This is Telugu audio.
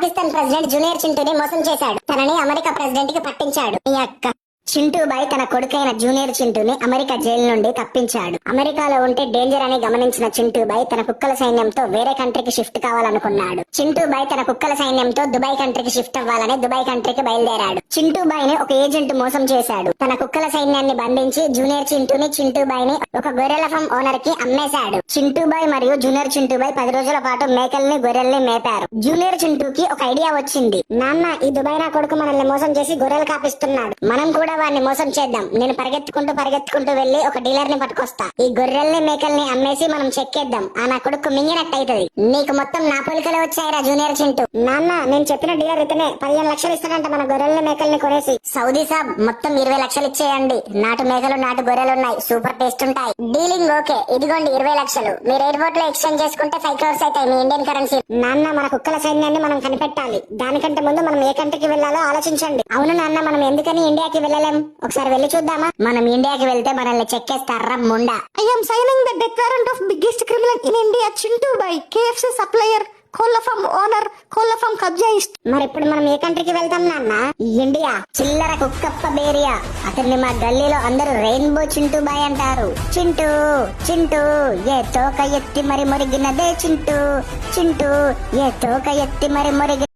పాకిస్తాన్ ప్రెసిడెంట్ జూనియర్ చింటూని మోసం చేశాడు. తనని అమెరికా ప్రెసిడెంట్ కి పట్టించాడు. ఈ అక్క చింటూబాయ్ తన కొడుకైన జూనియర్ చింటూని అమెరికా జైలు నుండి తప్పించాడు. అమెరికాలో ఉంటే డేంజర్ అని గమనించిన చింటూబాయ్ తన కుక్కల సైన్యంతో వేరే కంట్రీకి షిఫ్ట్ కావాలనుకున్నాడు. చింటూబాయ్ తన కుక్కల సైన్యంతో దుబాయ్ కంట్రీకి షిఫ్ట్ అవ్వాలని దుబాయ్ కంట్రీకి బయలుదేరాడు. చింటూబాయ్ ని ఒక ఏజెంట్ మోసం చేశాడు. తన కుక్కల సైన్యాన్ని బంధించి జూనియర్ చింటూని చింటూబాయ్ ని ఒక గొర్రెల ఫామ్ ఓనర్ కి అమ్మేశాడు. చింటూబాయ్ మరియు జూనియర్ చింటూబాయ్ 10 రోజుల పాటు మేకల్ని గొర్రెల్ని మేపారు. జూనియర్ చింటూకి ఒక ఐడియా వచ్చింది. నాన్న, ఈ దుబాయ్ నా కొడుకు మనల్ని మోసం చేసి గొర్రెలు కాపిస్తున్నాడు. మనం కూడా వాడిని మోసం చేద్దాం. నేను పరిగెత్తుకుంటూ వెళ్లి ఒక డీలర్ ని పట్టుకొస్తా. ఈ గొర్రెల్ని మేకల్ని అమ్మేసి మనం చెక్కేద్దాం. ఆ నా కొడుకు మింగినట్టు అవుతుంది. నీకు మొత్తం నా పోలికలే వచ్చాయిరా జూనియర్ చింటూ. నాన్న, నేను చెప్పిన డీలర్ ఇతనే. 15 లక్షలు ఇస్తాడంట మన గొర్రెల్ని మేకల్ని కొనేసి. సౌదీ సాబ్, మొత్తం 20 లక్షలు ఇచ్చేయండి. నాటు మేకలు నాటు గొర్రెలున్నాయి, సూపర్ టేస్ట్ ఉంటాయి. Dealing okay. ఇదిగోండి 20 లక్షలు. మీరు ఎయిర్పోర్ట్ లో ఎక్స్చేంజ్ చేసుకుంటే 5 crores అవుతాయి మీ ఇండియన్ కరెన్సీ. నాన్న, మన కుక్కల సైన్యాన్ని మనం కనిపెట్టాలి. దానికంటే ముందు మనం ఏ కంట్రీకి వెళ్లాలో ఆలోచించండి. అవును నాన్న, మనం ఎందుకని ఇండియాకి వెళ్ళలేం? ఒకసారి వెళ్లి చూద్దామా? మనం ఇండియాకి వెళ్తే మనల్ని చెక్కేస్తారా Munda. I am signing the death warrant of biggest criminal in India, Chintubai, KFC supplier, కోళ్ల ఫామ్ ఓనర్, కోళ్ల ఫామ్ కబ్జాయిస్ట్. మరి ఇప్పుడు మనం ఏ కంట్రీకి వెళ్తాం నాన్న? ఇండియా. చిల్లర కుక్కప్ప బేరియా. అతన్ని మా గల్లీలో అందరూ రెయిన్బో చింటూబాయ్ అంటారు. చింటూ చింటూ ఏ తోక ఎత్తి మరి మురిగినదే చింటూ, చింటూ ఏ తోక ఎత్తి మరి మురిగి